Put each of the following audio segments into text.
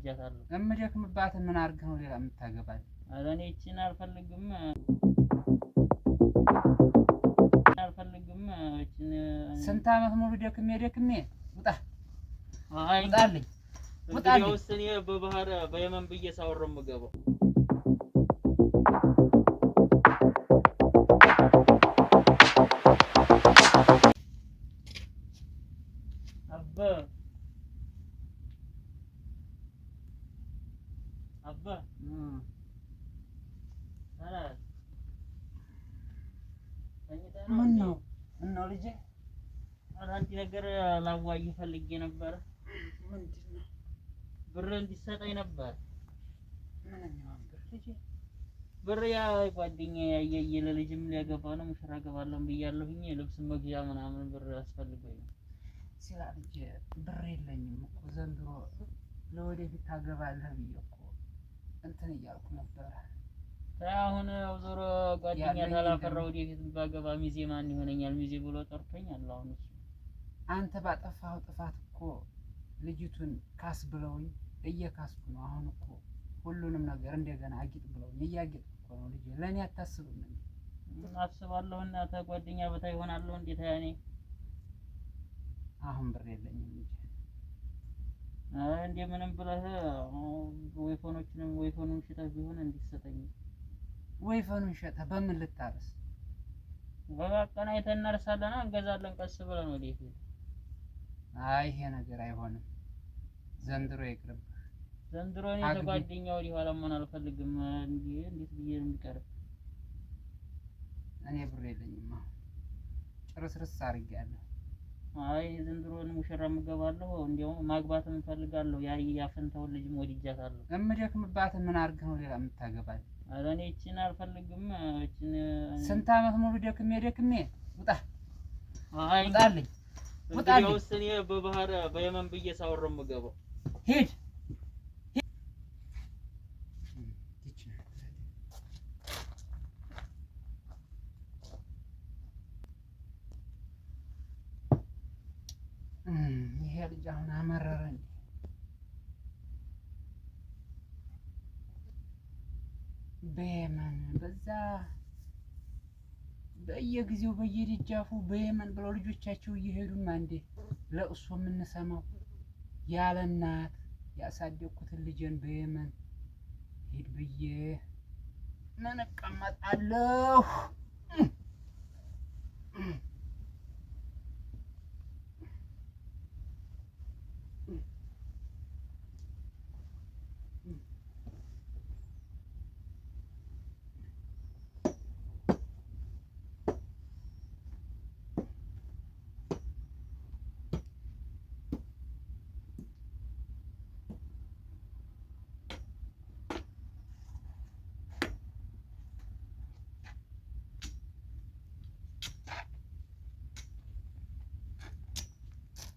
ወድጃታለሁ። እምደክምባት ምን አርግ ነው ሌላ የምታገባል? ኧረ እኔ እቺን አልፈልግም እቺን ስንት ዓመት ሙሉ ደክሜ ውጣ አይ ውጣልኝ ውጣልኝ። እኔ በባህር በየመን ብዬ ሳወረው የምገባው አባ ምነው ልጄ? ኧረ አንድ ነገር ላዋይህ ፈልጌ ነበር። ምንድነው? ብር እንዲሰጠኝ ነበር። ምንኛው ብር ልጄ? ብር ያ ጓደኛዬ ያየየ ለልጅም ሊያገባ ነው ሙሽራ ገባለሁ ብያለሁኝ። ልብስ መግዣ ምናምን ብር ያስፈልገኝ ነው። ሲላ ልጄ ብር የለኝም እኮ ዘንድሮ ለወደፊት ታገባለህ ብዬ እኮ እንትን እያልኩ ነበር። አሁን ዞሮ ጓደኛ ታላፈራው ወደፊት ባገባ ሚዜ ማን ይሆነኛል? ሚዜ ብሎ ጠርቶኛል። አሁን እሱ አንተ ባጠፋው ጥፋት እኮ ልጅቱን ካስ ብለውኝ እየካስኩ ነው። አሁን እኮ ሁሉንም ነገር እንደገና አጊጥ ብለውኝ እያጊጥ እኮ ነው ልጄ። ለኔ አታስብም እንዴ? አስባለሁና ተጓደኛ በታ ይሆናለሁ እንዴ? ታያኔ አሁን ብር የለኝም ልጄ። እንዴ ምንም ብለህ ወይፎኑን ሽጠህ ቢሆን እንዲሰጠኝ። ወይፈኑን ሸጠህ በምን ልታርስ? በቃ አይተን እናርሳለን፣ እንገዛለን ቀስ ብለን ወደፊት። አይ ይሄ ነገር አይሆንም። ዘንድሮ ይቅርብህ። ዘንድሮ እኔ ተጓደኛው ወዲህ ኋላ መሆን አልፈልግም። እንዴት ብዬ ነው የሚቀርብ? እኔ ብር የለኝም። አሁን ጭርስርስ አድርጌያለሁ። አይ ዘንድሮን ሙሽራ እገባለሁ፣ እንዲያው ማግባትም እፈልጋለሁ። ያፈንታውን ልጅም ወድጃታለሁ። እምደክምባት ምን አርግ ነው ሌላ የምታገባል? ኧረ እኔ እቺን አልፈልግም እቺን ስንት ዓመት ሙሉ ደክሜ ውጣ አይ ውጣልኝ ውጣልኝ። እኔ በባህር በየመን ብዬ ሳወረው የምገባው ሂድ ይሄ ልጅ አሁን አመረረኝ። በየመን በዛ በየጊዜው በየደጃፉ በየመን ብለው ልጆቻቸው እየሄዱማ እንዴ ለቅሶ የምንሰማው ያለ እናት ያሳደግኩትን ልጄን በየመን ሂድ ብዬ ምን እቀመጣለሁ?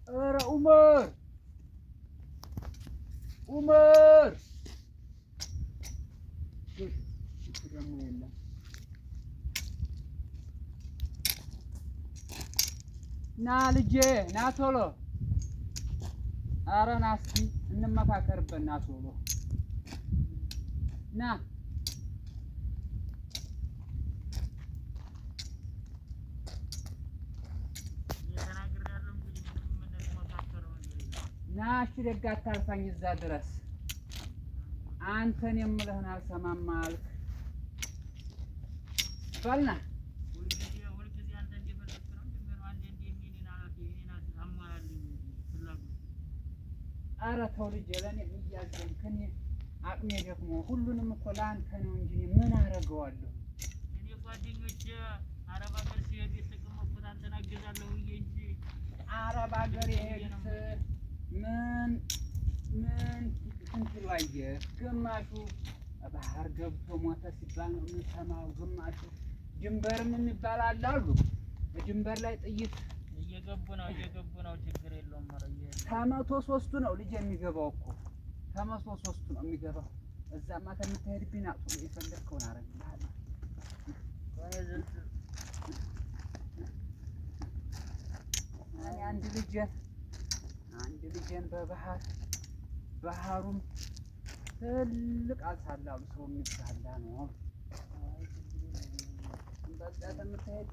ኧረ ኡመር ደግሞ የለም። ና ልጄ ና ቶሎ። ኧረ ና እስኪ እንመካከርበት። ና ቶሎ ና። ና እሺ ደግ አታልፋኝ እዛ ድረስ። አንተን የምልህን አልሰማም አልክ። በልና ኧረ ተው ልጄ ለእኔ እያዘንክ እኔ አቅሜ ደግሞ ሁሉንም እኮ ለአንተ ነው እንጂ ምን አደርገዋለሁ? እኔ ጓደኞቼ አረብ ሀገር ሲሄዱ የተቀመጥኩት አንተን አግዛለሁ ብዬ እንጂ አረብ ሀገር የሄዱት ምን እንትን አየህ? ግማሹ ባህር ገብቶ ሞተ ሲባል ነው የምንሰማው። ግማሹ ድንበርም የሚባል አለ አሉ። በድንበር ላይ ጥይት እየገቡ ነው። ችግር የለውም። ከመቶ ሦስቱ ነው ልጅ የሚገባው እኮ ከመቶ ሦስቱ ነው የሚገባው። እዛማ ከምትሄድብኝ አጥቶ የፈለግከውን አደርግልሃለሁ። አንድ ልጄን በባህሩም ትልቅ አሳላው ሰው የሚባላ ነው። በቃ ተምትሄድ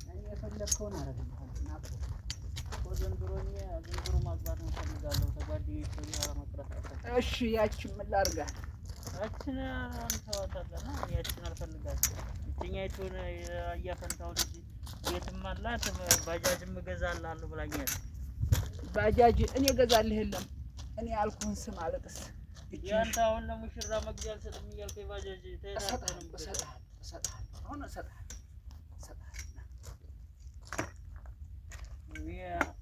እኔ የፈለከውን አደርግልሃለሁ። ዘንድሮ ማግባት ነው ፈልጋለሁ ተጓደኞቼ ጋር መቅረት አለብኝ። እሺ ያችን ምን ላድርጋት? ያችን አንተዋታለና ያችን አልፈልጋትም። እኛይቱን ያያፈንታው ልጅ ቤትም አላት ባጃጅም እገዛልሃለሁ ብላኛለች። ባጃጅ እኔ እገዛልህ የለም እኔ ያልኩህን ስም አለቅስ። ያንተ አሁን ለሙሽራ መግዣ አልሰጥም እያልከኝ ባጃጅ ተይራታንም እሰጥሃለሁ አሁን እሰጥሃለሁ።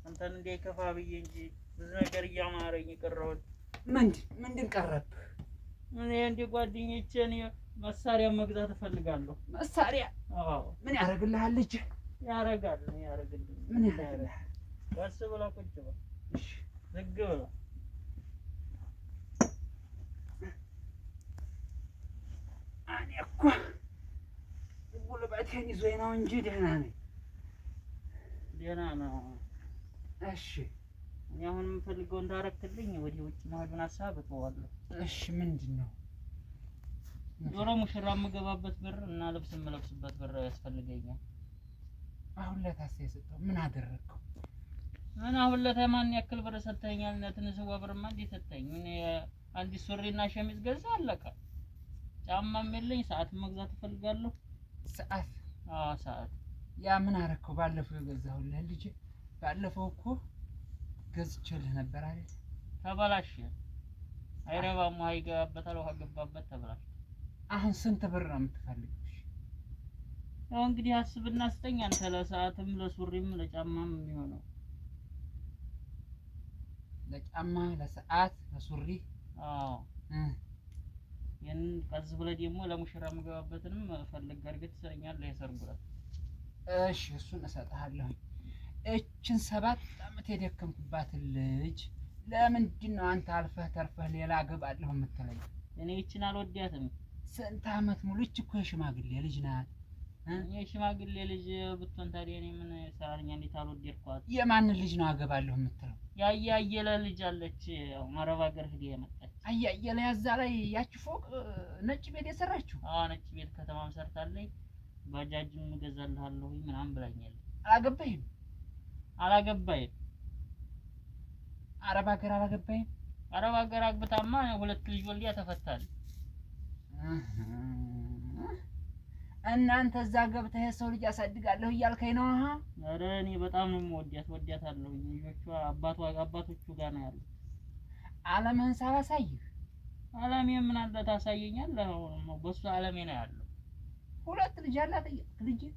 አንተን እንዳይከፋ ብዬ እንጂ ብዙ ነገር እያማረኝ የቀረሁት ምንድን ቀረብህ? እኔ እንደ ጓደኞቼ እኔ መሳሪያ መግዛት እፈልጋለሁ። መሳሪያ? አዎ። ምን ያደርግልሃል? ልጅ ያደርጋል። ያደርግልኝ። ምን ያደርግልሃል? ቀስ ብለህ ቁጭ በል። እሺ ዝግ ብለህ እኔ እኮ ጉልበቴን ይዞኝ ነው እንጂ ደህና ነኝ። ደህና ነው። እሺ እኔ አሁን የምፈልገው እንዳረክልኝ ወደ ውጭ መሄዱን ሀሳብ እተዋለሁ። እሺ ምንድን ነው? ዞሮ ሙሽራ የምገባበት ብር እና ልብስ የምለብስበት ብር ያስፈልገኛል። አሁን ለታስ የሰጠው ምን አደረግከው? ምን አሁን ለታማን ያክል ብር ሰጥተኛል? እና ትንሽዋ ብርማ እንዴት ሰጠኝ? ምን አንዲት ሱሪና ሸሚዝ ገዛ አለቀ። ጫማም የለኝ። ሰዓት መግዛት እፈልጋለሁ። ሰዓት? አዎ ሰዓት። ያ ምን አደረግከው? ባለፈው የገዛሁልህ ልጅ ባለፈው እኮ ገዝቼልህ ነበር አይደል? ተበላሸ። አይረባም። ውሃ ይገባበታል። ውሃ ገባበት ተበላሸ። አሁን ስንት ብር ነው የምትፈልገው? ያው እንግዲህ አስብና ስጠኝ አንተ። ለሰዓትም ለሱሪም ለጫማም የሚሆነው ለጫማ ለሰዓት ለሱሪ? አዎ። ያን ቀዝ ብለህ ደግሞ ለሙሽራ የምገባበትንም ፈልግ አድርገህ ትሰጠኛለህ። የሰርጉ ዕለት እሺ እሱን እሰጥሃለሁ። እችን 7 ዓመት የደከምኩባትን ልጅ ለምንድን ነው አንተ አልፈህ ተርፈህ ሌላ አገባለሁ የምትለኝ? እኔ እችን አልወዳትም። ስንት ዓመት ሙሉ እች እኮ የሽማግሌ ልጅ ናት። የሽማግሌ ልጅ ብትሆን ታዲያ እኔ ምን ሰራልኛ? እንዴት አልወደድኳት? የማንን ልጅ ነው አገባለሁ የምትለው? ያያየለ ልጅ አለች፣ አረብ ሀገር ሄዳ የመጣች። አያየለ ያዛ ላይ ያቺ ፎቅ ነጭ ቤት የሰራችው? አዎ ነጭ ቤት ከተማም ሰርታለች። ባጃጅም እገዛልሃለሁ ምናምን ብላኛለች። አላገባይም? አላገባይም። አረብ ሀገር አላገባይም? አረብ ሀገር አግብታማ 2 ልጅ ወልዳ ተፈታለች። እናንተ እዛ ገብተህ የሰው ልጅ አሳድጋለሁ እያልከኝ ነው? ኧረ እኔ በጣም ነው የምወዳት፣ ወዳታለሁ። ልጆቿ አባቶቹ ጋር ነው ያሉት። ዓለምህን ሳላሳይህ? ዓለሜ ምን አለ ታሳየኛለህ? አሁን በሱ ዓለሜ ነው ያለው። 2 ልጅ አላት ልጅ። እንግዲህ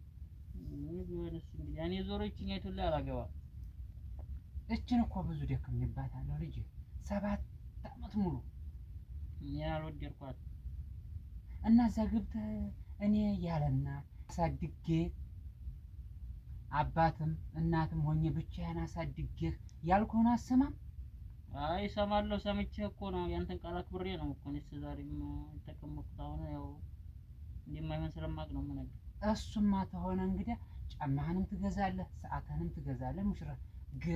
እኔ ዞሮችኝ አይቶላ አላገባም። እችን እኮ ብዙ ደክሜባታለሁ ልጅ 7 ዓመት ሙሉ። እኔ አልወደድኳት እና እዛ ገብተህ እኔ ያለና አሳድጌ አባትም እናትም ሆኜ ብቻዬን አሳድጌህ ያልኩህን አሰማም? አይ እሰማለሁ። ሰምቼ እኮ ነው ያንተን ቃል አክብሬ ነው እኮ እኔ ዛሬም የተቀመጥኩት። አሁን ያው እንደማይሆን ስለማቅ ነው የምነግርህ። እሱማ ተሆነ እንግዲህ ጫማህንም ትገዛለህ፣ ሰዓትህንም ትገዛለህ፣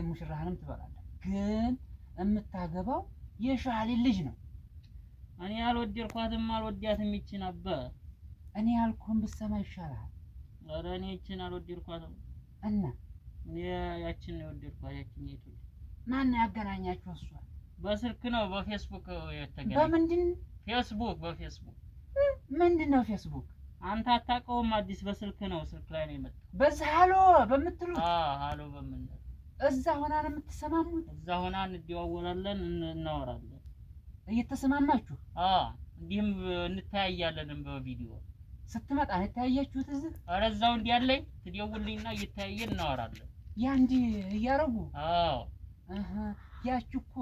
ሙሽራህንም ትበላለህ። ግን የምታገባው የሻሊ ልጅ ነው። እኔ አልወደድኳትም፣ አልወዳትም። ይችን አባ እኔ ያልኩህን ብትሰማ ይሻልሃል። ኧረ እኔ ይችን አልወደድኳትም። እና እኔ ያችን ነው የወደድኳት። ያችን የቱ ማን ያገናኛችሁ? እሷ በስልክ ነው በፌስቡክ የተገናኘ። በምንድን? ፌስቡክ። በፌስቡክ። ምንድን ነው ፌስቡክ? አንተ አታውቀውም? አዲስ በስልክ ነው፣ ስልክ ላይ ነው የመጣው። በዛ ሃሎ በምትሉት? ሃሎ በምንለው እዛ ሆና ነው የምትሰማሙት? እዛ ሆና እንደዋወላለን፣ እናወራለን እየተሰማማችሁ። እንዲህም እንተያያለንም በቪዲዮ ስትመጣ ነው የተያያችሁት? እዚህ ኧረ እዛው እንዲህ ያለኝ ትደውልልኝና እየተያየን እናወራለን። ያ እንዲህ እያረጉ? ያቺ እኮ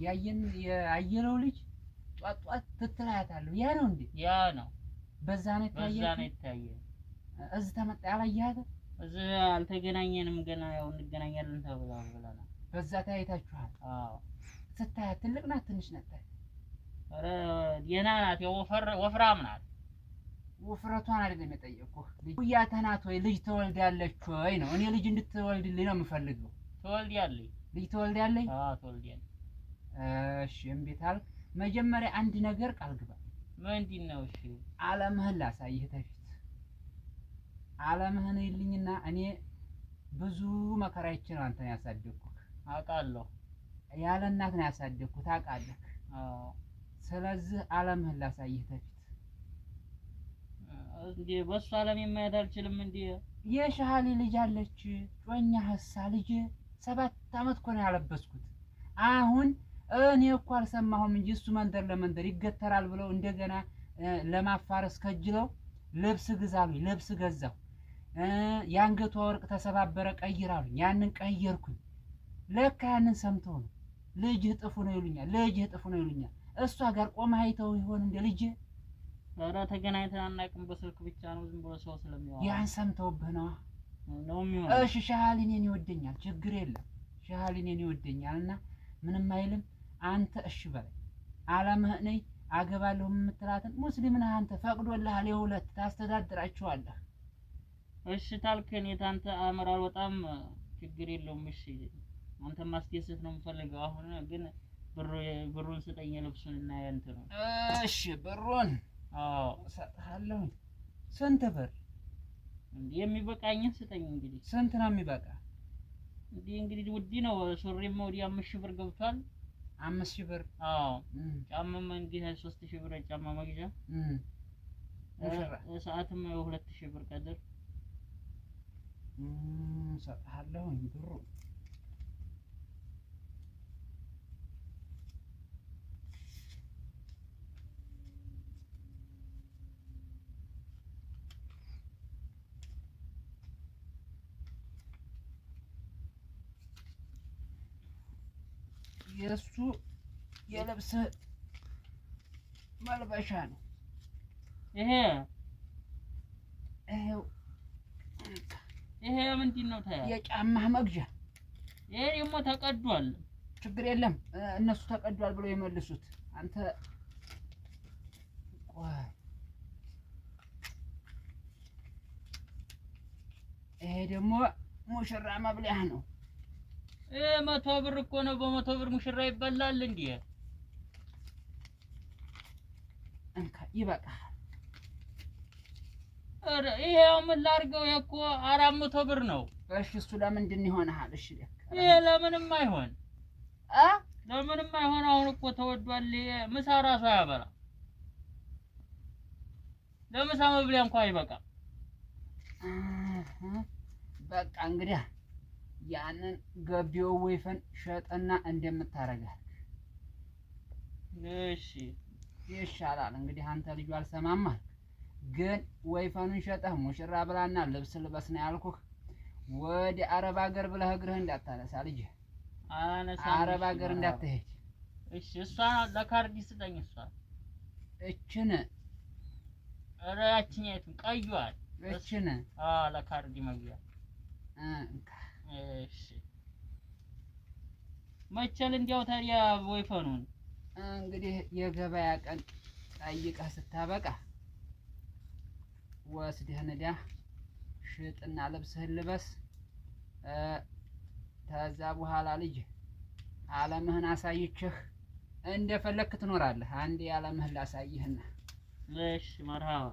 ያየለው ልጅ ጧት ጧት ትትላያታለሁ። ያ ነው እንዴ? ያ ነው። በዛ ነው የታየን። እዚህ ተመጣ ያላየሃት? እዚህ አልተገናኘንም ገና። ያው እንገናኛለን ተብለናል። በዛ ተያይታችኋል? ስታያት ትልቅ ናት ትንሽ ናት? ኧረ ደህና ናት። ያው ወፍራም ናት። ውፍረቷን አይደለም የጠየኩህ። ጉያተህ ናት ወይ? ልጅ ትወልዳለች ወይ ነው? እኔ ልጅ እንድትወልድልኝ ነው የምፈልገው። ትወልዳለች። ልጅ ትወልዳለች? ትወልዳለች። እሺ እምቢ ታልክ መጀመሪያ አንድ ነገር ቃል ግባ። ምንድን ነው? እሺ ዓለምህን ላሳይህ ተፊት ዓለምህን ይልኝና እኔ ብዙ መከራይቼ ነው አንተን ያሳደግኩህ። አውቃለሁ። ያለ እናት ነው ያሳደግኩህ ታውቃለህ። ስለዚህ ዓለምህን ላሳይህ ተፊት እንዴ በሱ ዓለም የማየት አልችልም እንዴ? የሻሊ ልጅ አለች ጮኛ ሀሳ ልጅ 7 አመት እኮ ነው ያለበስኩት። አሁን እኔ እኮ አልሰማሁም እንጂ እሱ መንደር ለመንደር ይገተራል ብለው እንደገና ለማፋረስ ከጅለው ልብስ ግዛሉኝ። ልብስ ገዛሁ። የአንገቷ ወርቅ ተሰባበረ ቀይራሉኝ። ያንን ቀየርኩኝ። ለካ ያንን ሰምተው ነው ልጅህ ጥፉ ነው ይሉኛል። ልጅህ ጥፉ ነው ይሉኛል። እሷ ጋር ቆማ አይተው ይሆን እንደ ልጅ? ኧረ ተገናኝተን አናውቅም። በስልክ ብቻ ነው ዝም ብሎ ሰው ስለሚያወራ ያን ሰምተውብህ ነው የሚሆነው። እሺ ሻሊ እኔን ይወደኛል፣ ችግር የለም። ሻሊ እኔን ይወደኛልና ምንም አይልም። አንተ እሺ በለኝ። ዓለምህ ነኝ አገባለሁ የምትላትን ሙስሊም ነህ አንተ፣ ፈቅዶልሃል። የሁለት ታስተዳድራቸዋለህ። እሺ ታልከኝ የታንተ አመራር በጣም ችግር የለውም። እሺ አንተ ማስደሰት ነው የምፈልገው። አሁን ግን ብሩን ስጠኝ፣ ልብሱን እና እንትኑ። እሺ ብሩን እሰጥሃለሁ። ስንት ብር? የሚበቃኝን ስጠኝ። እንግዲህ ስንት ነው የሚበቃ? እንግዲህ ውድ ነው። ሱሪም ወዲህ 5000 ብር ገብቷል። 5000 ብር? ጫማም እንግዲህ 3000 ብር ጫማ መግዣ፣ ሰዓትም 2000 ብር ቀድር እሰጥሃለሁ ብሩ። የእሱ የልብስ መልበሻ ነው ይሄ። ይሄ ምንድን ነው? ታያ የጫማህ መግዣ። ይሄ ደግሞ ተቀዷል። ችግር የለም እነሱ ተቀዷል ብለው የመልሱት። አንተ ቆይ ይሄ ደግሞ ሙሽራ መብለያ ነው። 100 ብር እኮ ነው። በ100 ብር ሙሽራ ይበላል እንዴ? እንካ ይበቃል። አረ ይሄው ምን ላድርገው? እኮ 400 ብር ነው። እሺ እሱ ለምንድን ይሆናል? እሺ ይሄ ለምንም አይሆን ለምንም አይሆን። አሁን እኮ ተወዷል። ምሳ ራሱ አያበላ። ለምሳ መብለያ እንኳን አይበቃም። በቃ እንግዲህ ያንን ገቢው ወይፈን ሸጠና እንደምታረጋል። እሺ ይሻላል። እንግዲህ አንተ ልጁ አልሰማም አልክ፣ ግን ወይፈኑን ሸጠህ ሙሽራ ብላና ልብስ ልበስ ነው ያልኩህ። ወደ አረብ ሀገር ብለህ እግርህ እንዳታነሳ ልጅ፣ አረብ ሀገር እንዳትሄድ። እሺ እሷ ለካርዲ ስጠኝ። እሷ እችን ያችኛይቱን ቀይዋል። እችን ለካርዲ መግቢያ። እሺ መቸል እንዲያው ታዲያ ወይፈኑን እንግዲህ የገበያ ቀን ጠይቀህ ስታበቃ ወስደህ ንዳህ ሽጥና ልብስህን ልበስ። ከዛ በኋላ ልጅ ዓለምህን አሳይችህ እንደፈለክ ትኖራለህ። አንዴ ዓለምህን ላሳይህና። እሺ መርሃባ